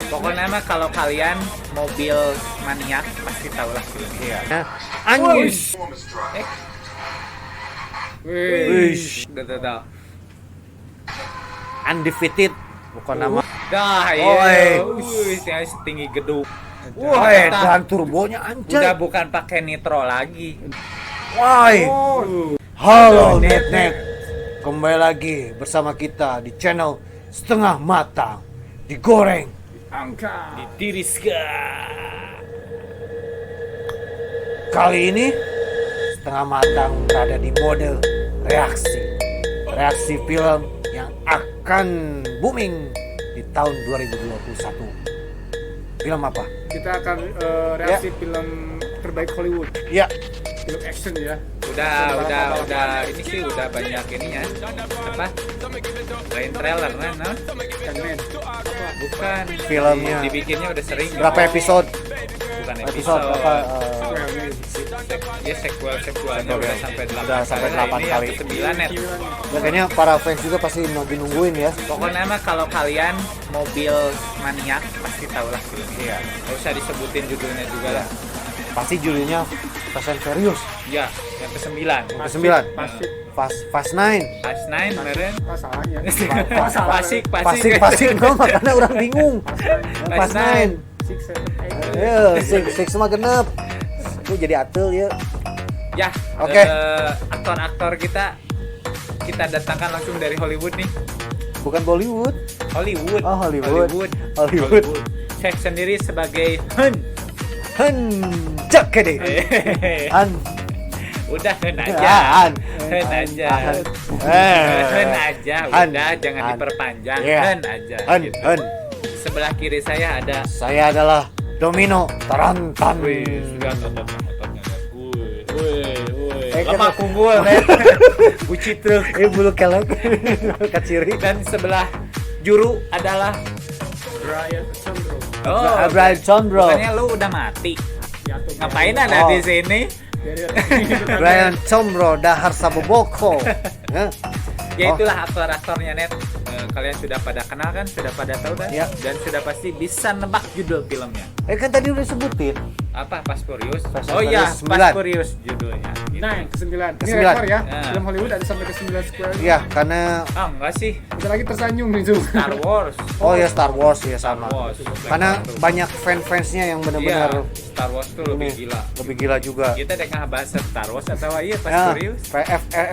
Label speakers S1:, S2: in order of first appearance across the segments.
S1: Pokoknya mah kalau kalian mobil maniak pasti tahu lah film ini.
S2: Iya. Anjing.
S1: Wih, tuh.
S2: Undefeated bukan nama.
S1: Dah,
S2: Oi.
S1: iya. Wih, setinggi gedung.
S2: Woi, dan turbonya anjay.
S1: Udah bukan pakai nitro lagi.
S2: Woi. Halo net. Kembali lagi bersama kita di channel Setengah Matang Digoreng,
S1: Angka, ditiriskan.
S2: Kali ini Setengah Matang berada di mode reaksi film yang akan booming di tahun 2021. Film apa?
S3: Kita akan reaksi film terbaik Hollywood,
S2: Ya,
S3: film action ya.
S1: Udah ini sih udah banyak ininya. Apa? Lain trailer nah.
S3: Ant-Man.
S1: Bukan.
S2: Filmnya.
S1: Dibikinnya udah sering.
S2: berapa episode?
S1: Bukan
S2: Episode berapa?
S1: Ya sequelnya udah sampai 8
S2: Udah sampai 8
S1: ini
S2: kali.
S1: yang ke-9 net.
S2: Ya, kayaknya para fans juga pasti nungguin ya.
S1: Pokoknya mah kalau kalian mobil maniak pasti tahu lah film ini.
S2: Iya.
S1: Gak usah disebutin judulnya juga lah.
S2: Pasti judulnya Fast and Furious.
S1: Ya, yang ke-9.
S2: Ke-9.
S3: Pasti
S2: Fast 9.
S1: Fast 9 kemarin.
S3: masalahnya.
S2: Pasik no, makanya orang bingung. Fast 9.
S3: 6, 7, 8.
S2: Ya, six mah genep. Itu jadi atul ya.
S1: Ya,
S2: Oke.
S1: Aktor-aktor kita datangkan langsung dari Hollywood nih.
S2: Bukan Bollywood.
S1: Hollywood.
S2: Oh, Hollywood.
S1: Saya sendiri sebagai Hun.
S2: Cek deh. Han.
S1: Udah Hun aja.
S2: Ya, Han.
S1: Hun aja.
S2: Han.
S1: Hun aja.
S2: Han.
S1: Udah jangan
S2: Han.
S1: diperpanjang.
S2: Iya.
S1: Hun aja.
S2: Han.
S1: gitu.
S2: Han.
S1: Sebelah kiri saya ada.
S2: Saya adalah Domino Tarantan.
S1: Sudah nonton motornya.
S2: Eh,
S1: Lemak
S2: kan-
S1: unggul, net. Uci truk.
S2: Bulu kelek kaciri.
S1: Dan sebelah juru adalah
S3: Brian Chandro.
S2: Brian Chandro.
S1: Bukannya lu udah mati.
S3: Ya, tuh,
S1: Ngapain
S3: biar-
S1: ada
S2: Oh.
S1: di sini?
S2: Brian Chandro Dahar Saboboko. Hah?
S1: Ya
S2: Oh.
S1: itulah aktor-aktornya net. Kalian sudah pada kenal kan? Sudah pada tahu kan?
S2: Ya.
S1: Dan sudah pasti bisa nebak judul filmnya.
S2: Kan tadi udah sebutin.
S1: Apa? Fast Furious?
S2: Fast
S1: Oh
S2: and
S1: iya,
S2: Furious 9.
S1: Fast Furious judulnya. Gitu.
S3: Nah, yang ke-9. Ini
S2: Ke-9.
S3: rekor ya.
S1: Ya.
S3: Film Hollywood ada sampai ke-9 square.
S2: Iya, karena
S1: Ah, enggak sih.
S3: Kita lagi tersanjung nih tuh.
S1: Star Wars.
S2: oh ya Star Wars ya sama.
S1: Star Wars.
S2: Karena banyak fan-fansnya yang benar-benar
S1: Iya, Star Wars tuh lebih
S2: ini,
S1: gila.
S2: lebih gila juga.
S1: Kita udah ngebahas Star Wars atau iya Fast
S2: Ya,
S1: Furious?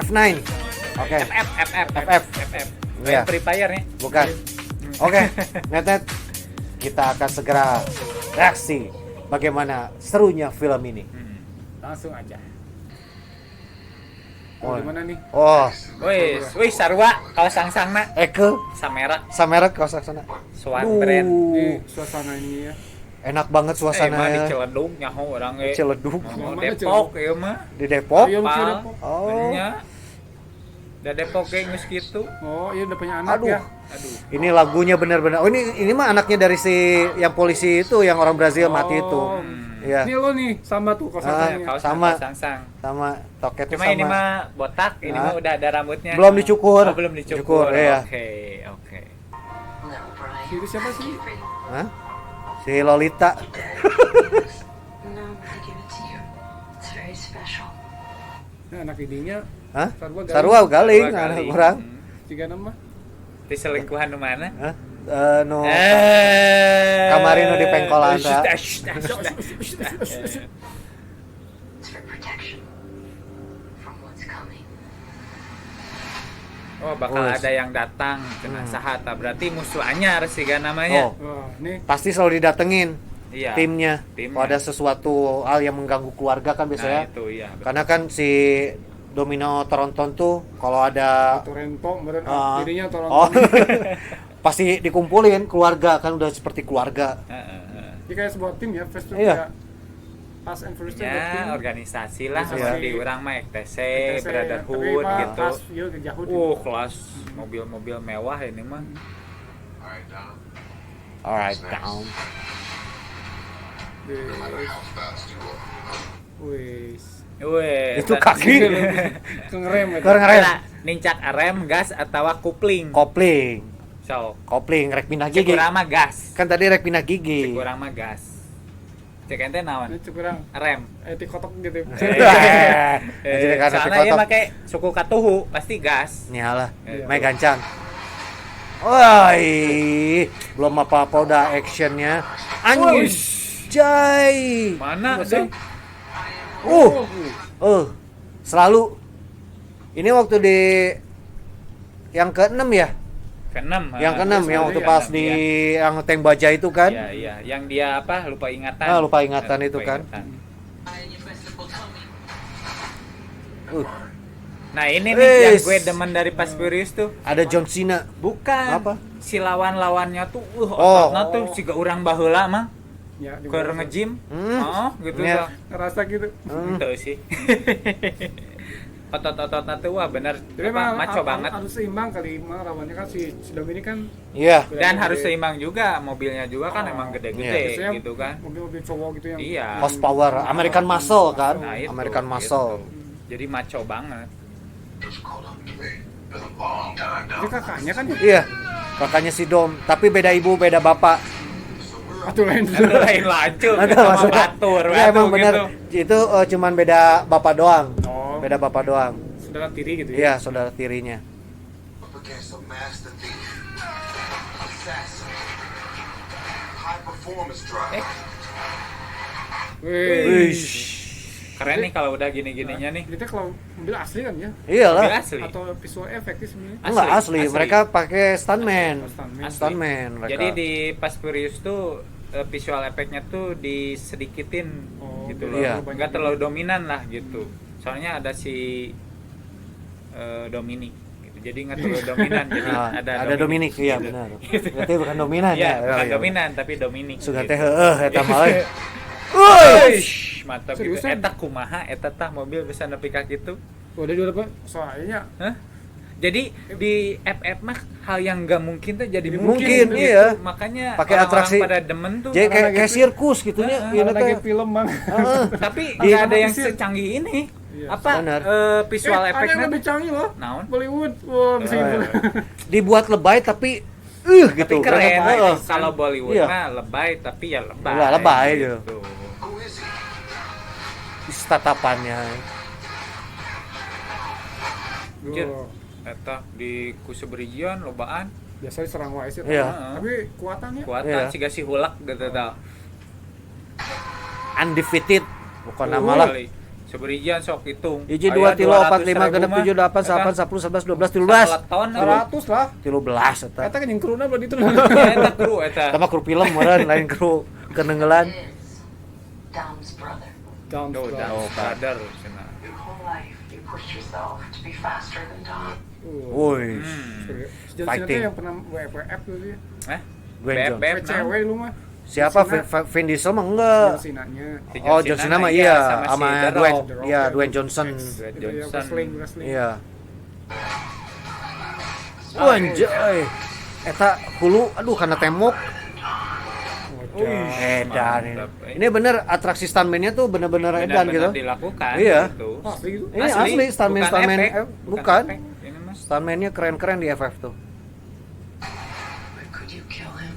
S2: F9. Oke.
S1: FF.
S2: Iya.
S1: Free Fire nih.
S2: Bukan. Oke, Net, kita akan segera reaksi bagaimana serunya film ini.
S3: Langsung aja.
S2: Oh,
S3: Gimana nih?
S2: oh,
S1: Wih, sarua kalau sang-sangna
S2: Eke,
S1: samera
S2: Samera kaos sana.
S1: Swan brand.
S3: Nih, suasana ini ya.
S2: Enak banget
S1: Mah di
S2: suasananya.
S1: Celedug nyaho orang ge.
S2: Ciledug
S1: Mau
S3: Mana
S1: Depok ieu mah.
S2: di Depok.
S3: Ayo,
S1: Pal.
S3: Depok.
S2: Oh,
S1: Nya. Da Depok ge geus kitu.
S3: Oh, iya udah punya anak
S2: Aduh.
S3: ya.
S1: Aduh.
S2: ini lagunya benar-benar. Oh, ini mah anaknya dari si yang polisi itu, yang orang Brazil mati itu. Iya.
S3: Ini lo nih sama tuh kosannya.
S1: Kaos
S2: Sama.
S1: sang-sang.
S2: Sama toketnya
S1: Cuma
S2: sama.
S1: ini mah botak, ini
S2: Ah.
S1: mah udah ada rambutnya.
S2: Belum dicukur.
S1: Oh, belum dicukur.
S2: Iya.
S1: Oke.
S3: Itu siapa sih?
S2: Hah? Si Lolita.
S4: No, I'm gonna give it to you. It's very special.
S3: Nah, anak idinya
S2: Hah?
S3: Sarua Galing.
S2: Sarua galing,
S1: Sarua
S2: anak
S1: galing.
S2: orang.
S3: tiga nama.
S1: Di selingkuhan nu mana?
S2: Hah? No. Kamarin nu di pengkolan, Ra.
S4: It's for protection from what's coming.
S1: Oh, bakal
S2: Wes.
S1: ada yang datang cenah saha tah berarti musuh anyar sih kan namanya.
S2: Oh,
S3: Wah, nih
S2: pasti selalu didatengin
S1: Iya.
S2: timnya.
S1: Timnya.
S2: Kalau ada sesuatu hal yang mengganggu keluarga kan
S1: Nah,
S2: biasanya.
S1: itu iya. betul.
S2: Karena kan si Domino Toronton tuh kalau ada
S3: Torrento, kemudian
S2: Ah.
S3: dirinya tolong.
S2: oh, pasti dikumpulin keluarga, kan udah seperti keluarga.
S3: Ini kayak sebuah tim ya, Fast Food
S2: Iya.
S3: ya. Fast and Furious itu ada tim.
S1: Ya, organisasi lah
S2: Iya.
S1: seperti orang mah ETC,
S3: TC,
S1: Brotherhood
S3: tapi mah
S1: gitu.
S3: Fast, yuk, jauh di-
S1: Kelas mobil-mobil mewah ini mah.
S2: Alright, down.
S3: Wis.
S1: Wih,
S2: Itu kaki.
S3: Ngerem itu.
S2: Keren.
S1: nincak rem, gas atau kopling.
S2: Kopling.
S1: So,
S2: kopling rek pindah gigi.
S1: kurang mah gas.
S2: Kan tadi rek pindah gigi.
S1: Kurang mah gas. Cek ente naon?
S3: Ini kurang
S1: Rem.
S3: tikotok gitu.
S2: Jadi karena
S1: Soalnya ya
S2: tikotok.
S1: pakai suku katuhu pasti gas.
S2: Nyalah,
S1: Iya.
S2: main gancang. Woi, belum apa-apa udah actionnya. Anjay.
S1: Mana sih?
S2: Selalu. Ini waktu di yang ke-6 ya?
S1: Keenam.
S2: Yang ke-6 yang waktu pas di yang tank baja itu kan?
S1: Iya, iya. Yang dia apa? Lupa ingatan.
S2: Lupa ingatan itu kan.
S1: Nah, ini nih yang
S2: Wis.
S1: gue demen dari Fast Furious tuh.
S2: Ada John Cena.
S1: Bukan.
S2: Apa?
S1: Si lawan-lawannya tuh
S2: Oh.
S1: ototnya tuh siga urang baheula mah.
S3: Ya,
S1: Keur nge-gym. Oh, gitu
S2: Iya.
S1: Bang.
S3: ngerasa gitu.
S1: Itu sih. Otot-ototnya tuh wah bener
S3: Jadi
S1: apa,
S3: emang
S1: maco banget.
S3: harus seimbang kali mah lawannya kan si Dominic kan
S2: Iya.
S1: Dan harus seimbang juga, mobilnya juga kan emang gede-gede
S3: biasanya
S1: gitu kan.
S3: mobil-mobil cowok gitu yang
S1: Iya.
S2: Horsepower American Muscle kan?
S1: Nah, itu,
S2: American
S1: gitu.
S2: Muscle.
S1: Jadi maco banget.
S3: Ini kakaknya kan ya.
S2: Iya. Kakaknya si Dom, tapi beda ibu, beda bapak.
S3: Atau lain
S1: Itu lain lancur
S2: Ada
S1: sama
S2: maksudnya.
S1: batur.
S2: Ya, emang
S1: batu
S2: bener.
S1: gitu.
S2: Itu cuman beda bapak doang.
S3: Oh,
S2: Beda bapak doang.
S3: saudara tiri gitu ya.
S2: Iya, saudara tirinya.
S5: Up against a master thief, assassin, high performance driver.
S3: Wih.
S2: Wih.
S1: Keren nih kalau udah gini-gininya nih.
S3: Kita kalau mobil asli kan ya
S2: Iyalah.
S1: Mobil asli.
S3: atau visual effect sebenarnya.
S2: Enggak asli. Mereka pakai stuntman.
S3: Stuntman.
S1: Asli.
S2: Stuntman mereka.
S1: Jadi di Fast Furious tuh visual efeknya tuh disedikitin
S3: Oh,
S1: gitu loh.
S2: iya.
S1: Enggak terlalu dominan lah gitu. Soalnya ada si Dominic gitu. Jadi enggak terlalu dominan jadi
S2: Nah,
S1: ada
S2: Dominic, iya
S1: gitu.
S2: benar. Berarti bukan dominan
S1: Iya,
S2: ya.
S1: bukan
S2: iya.
S1: dominan tapi Dominic.
S2: Sudah
S1: gitu.
S2: teh eta mah euy. Woi.
S1: Mantap gitu.
S3: Seriusan?
S1: Eta kumaha eta tah mobil bisa nepi ka kitu.
S3: Oh, dia apa? Soalnya
S1: Hah? Jadi di FF mah hal yang nggak mungkin tuh jadi
S2: Mungkin,
S1: gitu.
S2: iya.
S1: Makanya
S2: Pakai
S1: orang-orang
S2: atraksi.
S1: pada demen tuh.
S2: Jadi kayak
S3: Karena gitu.
S2: sirkus gitunya. Iya
S3: kalau lagi
S2: teh.
S3: film bang.
S2: Heeh.
S1: Tapi
S3: Iya,
S1: nggak ada yang
S3: sih.
S1: secanggih ini.
S3: Iya.
S1: Apa
S2: Benar.
S1: visual
S3: ada yang
S1: efeknya
S3: lebih canggih loh.
S1: naon?
S3: Bollywood. Wah, bisa gitu.
S2: Dibuat lebay tapi
S1: Tapi
S2: gitu.
S1: keren.
S2: Heeh.
S1: Kalau Bollywood
S2: Iya.
S1: mah lebay tapi ya lebay.
S2: Iya, lebay gitu.
S5: Who is he?
S2: Tatapannya.
S1: Anjir.
S3: Oh,
S1: Eta di Kusebrijian lobaan
S3: biasanya serang wae sih.
S2: Iya.
S3: Tapi kuatannya
S1: kuatan
S2: Iya.
S1: siga si hulak gitu tau.
S2: Undefeated. Bukan nama lah.
S1: Sebrijian sok hitung.
S2: Hiji
S1: Aya
S2: 2 3 4 5
S1: 200.000
S2: 6 7 8
S1: mah.
S2: 8 10 11 12 13.
S1: Ton
S3: 100 lah.
S2: 13 eta.
S3: Eta kan yang kruna berarti itu.
S1: eta kru eta.
S2: Sama kru film meureun lain kru kenenggelan.
S4: Is Dom's brother.
S3: Down.
S1: Tuh,
S3: down.
S1: dan sadar cenah.
S4: Your whole life, you pushed yourself to be faster than Dom.
S2: Woi.
S3: Sejauh
S2: Fighting.
S3: yang pernah WFF tuh dia.
S2: Dwayne Johnson.
S1: BF
S3: Cewek lu mah.
S2: Siapa Vin Diesel mah enggak.
S3: Sinanya.
S2: Oh, John Cena mah iya sama Dwayne. Iya, Dwayne Johnson.
S3: Wrestling.
S2: Iya. Anjay. Eta hulu aduh karena tembok. Edan ini. Ini bener atraksi stuntman-nya tuh bener-bener edan gitu.
S1: Dilakukan
S2: Iya.
S1: gitu.
S3: Asli gitu.
S2: Ini asli stuntman
S1: efek,
S2: bukan.
S1: efek. Ini mah
S2: Stuntman-nya keren-keren di FF tuh.
S4: But could you kill him?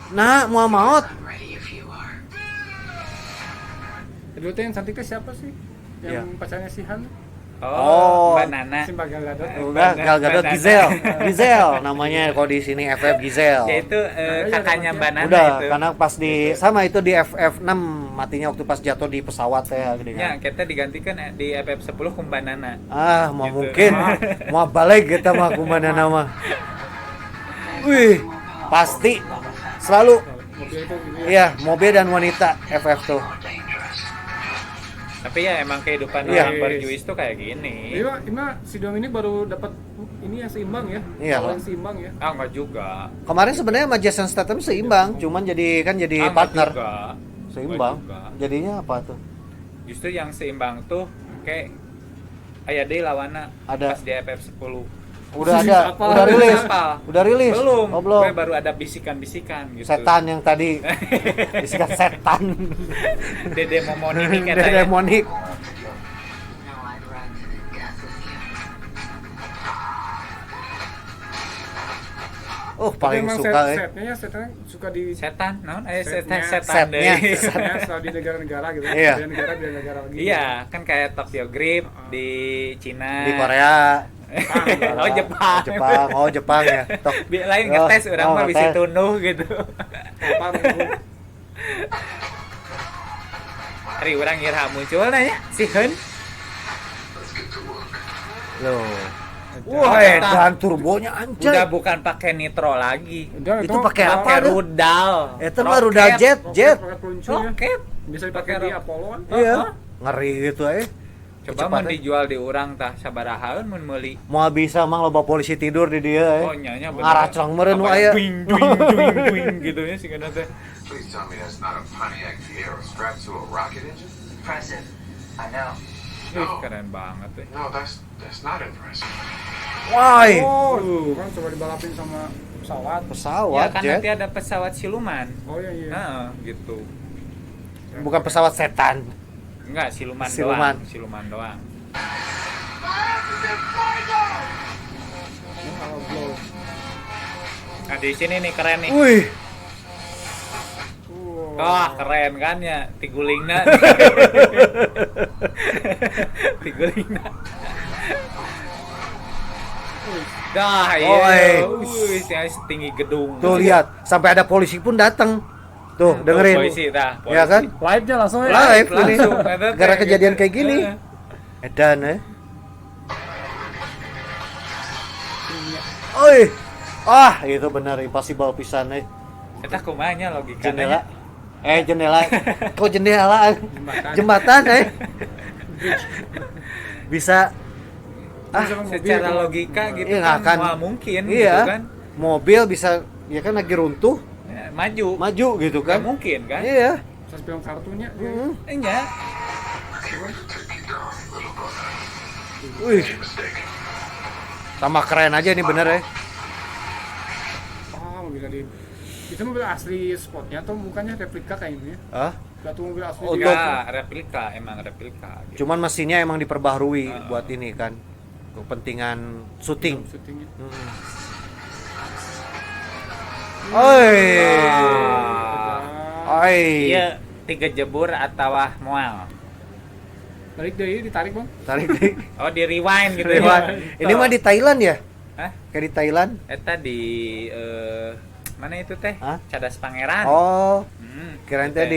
S2: Nah, mau maut.
S4: I'm ready if you are.
S3: Dulu tuh yang cantik tuh siapa sih?
S2: Iya.
S3: Yang pacarnya si Han?
S2: Oh.
S1: Mbak Nana.
S3: Si Mbak Gal Gadot.
S2: Udah Gal Gadot Giselle. Giselle namanya kalau di sini FF Giselle.
S1: Yaitu kakaknya Mbak Nana
S2: Udah,
S1: itu.
S2: karena pas di sama itu di FF6 matinya waktu pas jatuh di pesawat ya gede
S1: Ya,
S2: kan.
S1: kita digantikan di FF10 ke Mbak Nana.
S2: Mau
S1: Gitu.
S2: mungkin mau balik kita mah kumana nama. Wih, pasti selalu
S3: Mobil itu gitu ya.
S2: iya mobil dan wanita FF tuh.
S1: Tapi ya emang kehidupan
S2: Iya.
S1: orang berjuis tuh kayak gini.
S3: Iya, si Dominic baru dapat ini yang seimbang ya.
S2: Iya.
S3: Kalau yang seimbang ya.
S1: Ah, enggak juga.
S2: Kemarin sebenarnya sama Jason Statham seimbang, cuman jadi
S1: Ah,
S2: partner.
S1: enggak juga.
S2: Seimbang.
S1: Enggak juga.
S2: Jadinya apa tuh?
S1: Justru yang seimbang tuh kayak aya deui lawanna
S2: Ada.
S1: pas di FF10.
S2: Udah ada,
S3: Apa?
S2: udah rilis.
S1: Apa?
S2: Udah rilis.
S1: Belum.
S2: Oh, belum.
S1: Gue baru ada bisikan-bisikan gitu.
S2: Setan yang tadi disikat setan.
S1: Dede Momon ini
S2: Dede
S1: katanya.
S2: Monik.
S4: No, I'd run to the death with you.
S2: Oh,
S3: Tapi
S2: paling
S3: emang
S2: suka
S3: setnya suka di
S1: Setan, naon?
S3: Setnya.
S1: Setan
S2: Setnya.
S1: deh.
S3: setnya selalu di negara-negara gitu.
S2: Iya.
S3: Beda negara lagi.
S1: Iya, kan kayak Tokyo Drift di Cina.
S2: di Korea.
S1: Oh, Jepang.
S2: Jepang ya. Tok.
S1: Lain ngetes orang mah bisa
S2: ngetes.
S1: tunuh gitu.
S3: Apa
S1: Hari orang ngira muncul nanya si Hen.
S5: Let's get to work.
S2: Loh.
S1: Wah,
S2: Dan turbonya anjay.
S1: udah bukan pakai nitro lagi.
S3: Udah,
S2: Itu pakai apa?
S1: Pakai
S2: tuh?
S1: rudal.
S2: Itu mah rudal jet.
S3: Pakai peluncur ya.
S1: Roket.
S3: Bisa dipakai di Apollo kan.
S2: Iya. Ngeri gitu
S1: Coba mau dijual di urang tah sabaraha mun meuli.
S2: Mau bisa mang loba polisi tidur di dia
S1: Oh nyanya bener.
S2: Ngaracrang meureun
S1: Apa
S2: aya.
S1: Duing duing duing gitu ya sih kana teh.
S5: Please tell me that's not a Pontiac Fiero strapped to a rocket engine?
S4: Impressive. I know.
S1: Ih, keren banget teh.
S5: No, that's not impressive.
S2: Why?
S3: Oh, tuh kan coba dibalapin sama pesawat.
S1: Ya
S2: Pesawat
S1: kan
S2: jet.
S1: nanti ada pesawat siluman.
S3: Oh iya.
S1: Nah, gitu.
S2: Bukan pesawat setan.
S1: Enggak, siluman
S2: Siluman.
S1: doang. Siluman doang.
S3: Kalau blow.
S1: Nah, di sini nih keren nih.
S2: Wih.
S1: Wah, keren kan ya tigulingna. Tigulingna. Dah,
S2: Oi.
S1: iya. Wih, setinggi gedung.
S2: Tuh lihat, sampai ada polisi pun datang. Tuh, dengerin.
S1: Polisi dah.
S2: Ya kan?
S3: Live-nya langsung ya.
S2: Live ini.
S1: Langsung.
S2: Gara kejadian kayak gini. Edan Oi. Ah, itu benar impossible pisan
S1: Kita kumanya logikanya.
S2: Jendela. Kok jendela? Jembatan Bisa
S1: Secara logika gitu
S2: Iya, nggak
S1: kan
S2: akan.
S1: wah, mungkin
S2: iya.
S1: gitu kan.
S2: Mobil bisa ya kan lagi runtuh,
S1: Ya, maju.
S2: maju gitu
S1: Kan
S2: kan.
S1: mungkin kan?
S2: Iya.
S3: Pas film kartunya.
S1: Enggak.
S2: Wih. Tambah keren aja ini bener ya.
S3: Ah, mobil tadi. Itu mobil asli spotnya atau bukannya replika kayak ini ya?
S2: Ah,
S3: Gak tuh mobil asli.
S2: Untuk-
S1: Enggak, replika, emang replika gitu.
S2: cuman mesinnya emang diperbaharui buat ini kan. Kepentingan syuting.
S3: Syutingnya.
S2: Oi.
S1: Ah.
S2: Oi.
S1: Iya, 3 jebur atau moal.
S3: Balik deh, ditarik bang.
S2: Tarik deh.
S1: Oh, di rewind gitu
S2: Rewind.
S1: ya.
S2: Ini mah di Thailand ya?
S1: Hah?
S2: Kayak di Thailand.
S1: Eta di mana itu teh?
S2: Hah?
S1: Cadas Pangeran.
S2: Oh,
S1: Hmm,
S2: kirain
S1: itu
S2: teh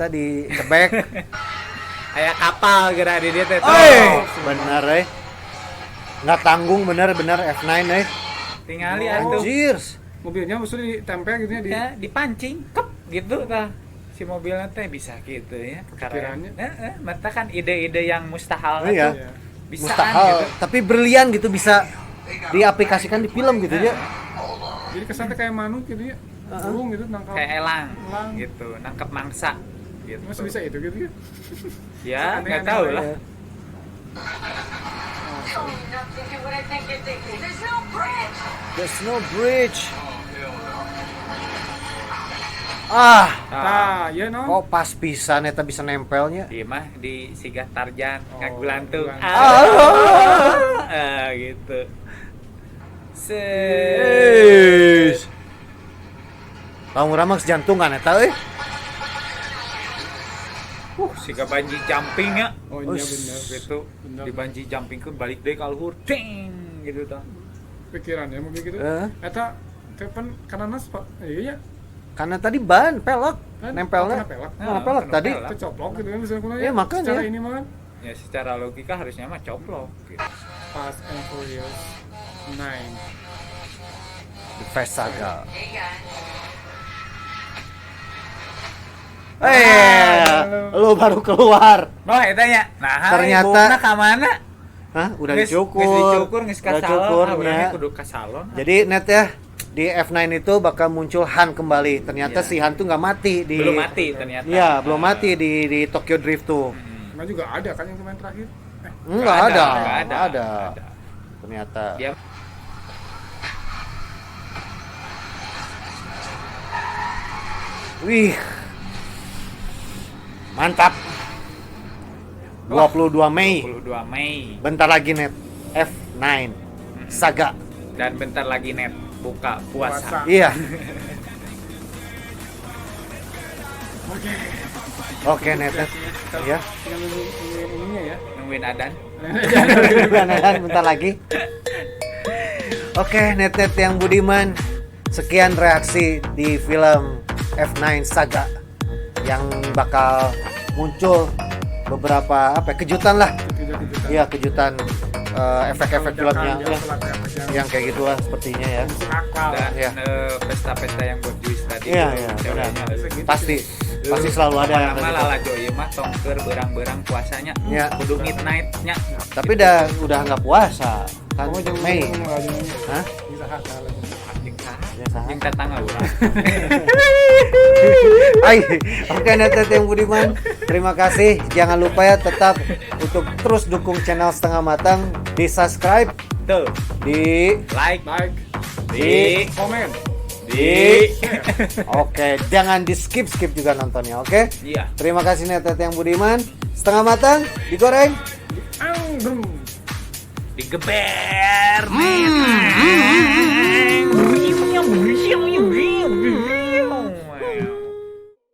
S2: di tebek.
S1: kayak kapal gerak di dia teh.
S2: Oi, bener nggak tanggung bener F9
S1: Tingali atuh.
S2: Anjir.
S3: Mobilnya maksudnya ditempel gitu ya di.
S1: Ya, dipancing, kep gitu tah. Si mobilnya teh bisa gitu ya.
S3: Kepikirannya.
S1: Mata kan ide-ide yang mustahal
S2: Iya.
S1: tuh.
S3: Iya.
S1: Bisaan
S2: Mustahil,
S1: gitu.
S2: tapi brilian gitu bisa diaplikasikan di film gitu ya.
S3: Jadi kesannya kayak manuk gitu ya. Burung gitu nangkap.
S1: Kayak elang
S3: Elang.
S1: gitu, nangkep mangsa gitu.
S3: Masih bisa itu gitu ya.
S1: Ya,
S3: Aneh-aneh
S1: nggak tahu
S3: lah
S1: lah.
S3: ya.
S4: You're not thinking what I think you're thinking. There's no bridge.
S2: There's no bridge. Ah,
S3: Nah, ya no.
S2: kok pas pisan eta bisa nempelnya.
S1: Di mah di Sigah Tarjan,
S3: Oh,
S1: ngagulantung.
S3: Gulantung.
S1: Gitu.
S2: Eish. Kamu ramak jantungan eta
S1: Siga banji jumping ya.
S3: Oh iya benar.
S1: Gitu.
S3: Benar.
S1: Di banji jumping kan balik deh ke luhur. Ding gitu tah.
S3: Pikiran ya mobil gitu.
S2: Eh.
S3: Eta tepen kananas Pak. Iya ya.
S2: Karena tadi ban pelek
S3: Kan?
S2: nempelnya.
S3: Oh, kena pelek.
S2: Nah, pelek
S1: kena
S2: tadi.
S1: pelek.
S3: Kecoplok gitu kan misalnya
S2: Iya, makanya.
S3: Secara ini mah kan.
S1: Ya secara logika harusnya mah coplok gitu.
S3: Fast and Furious 9.
S2: The Fast Saga.
S4: Hey guys.
S2: Lu baru keluar.
S1: Oh, eta nya. Nah,
S2: Ternyata-
S1: ibuna ka mana?
S2: Hah, udah
S1: Geus-
S2: dicukur.
S1: geus dicukur, geus ka
S2: Udah
S1: salon.
S2: cukur,
S1: Ah, urangnya
S2: ya.
S1: kudu ka salon.
S2: Jadi net ya di F9 itu bakal muncul Han kembali. Ternyata
S1: Iya.
S2: si Han tuh nggak mati di.
S1: Belum mati ternyata.
S2: Iya, belum mati di Tokyo Drift tuh.
S3: Nah juga ada kan yang kemarin terakhir.
S2: Enggak ada.
S1: Nggak
S2: Nggak ada. Ternyata.
S1: Dia
S2: Wih. Mantap. 22 Mei.
S1: 22 Mei
S2: Bentar lagi net F9 Saga.
S1: dan bentar lagi net. buka puasa.
S2: Iya. Oke, Netet. Ya.
S3: Tinggal nungguin ininya ya.
S1: Nungguin adan.
S2: Dan bentar lagi. Oke, Netet yang budiman. Sekian reaksi di film F9 Saga yang bakal muncul beberapa kejutan lah. Iya, kejutan efek-efek filmnya ya. Yang kayak gitu lah sepertinya ya.
S3: Akal.
S1: Dan
S2: Iya.
S1: Pesta-pesta yang buat juice tadi.
S2: Iya,
S1: tuh,
S2: iya,
S1: ceweknya.
S2: Pasti selalu ada yang
S1: Lama
S2: kayak
S1: lah lah Joy mah tongker berang-berang puasanya.
S2: Iya.
S1: Kudu midnight-nya.
S2: gitu. Tapi udah nggak puasa kan Mei. Hah?
S1: Anjing saha?
S2: Ya, saha.
S1: Anjing tetangga urang.
S2: Hai, oke Netet yang budiman, terima kasih. Jangan lupa ya tetap untuk terus dukung channel Setengah Matang, di subscribe,
S1: Tuh,
S2: di
S1: like,
S2: di
S3: Komen.
S2: oke, jangan di skip juga nontonnya, oke?
S1: Iya.
S2: Terima kasih Netet yang budiman. Setengah Matang digoreng.
S3: Anggrum.
S1: Digeber, men.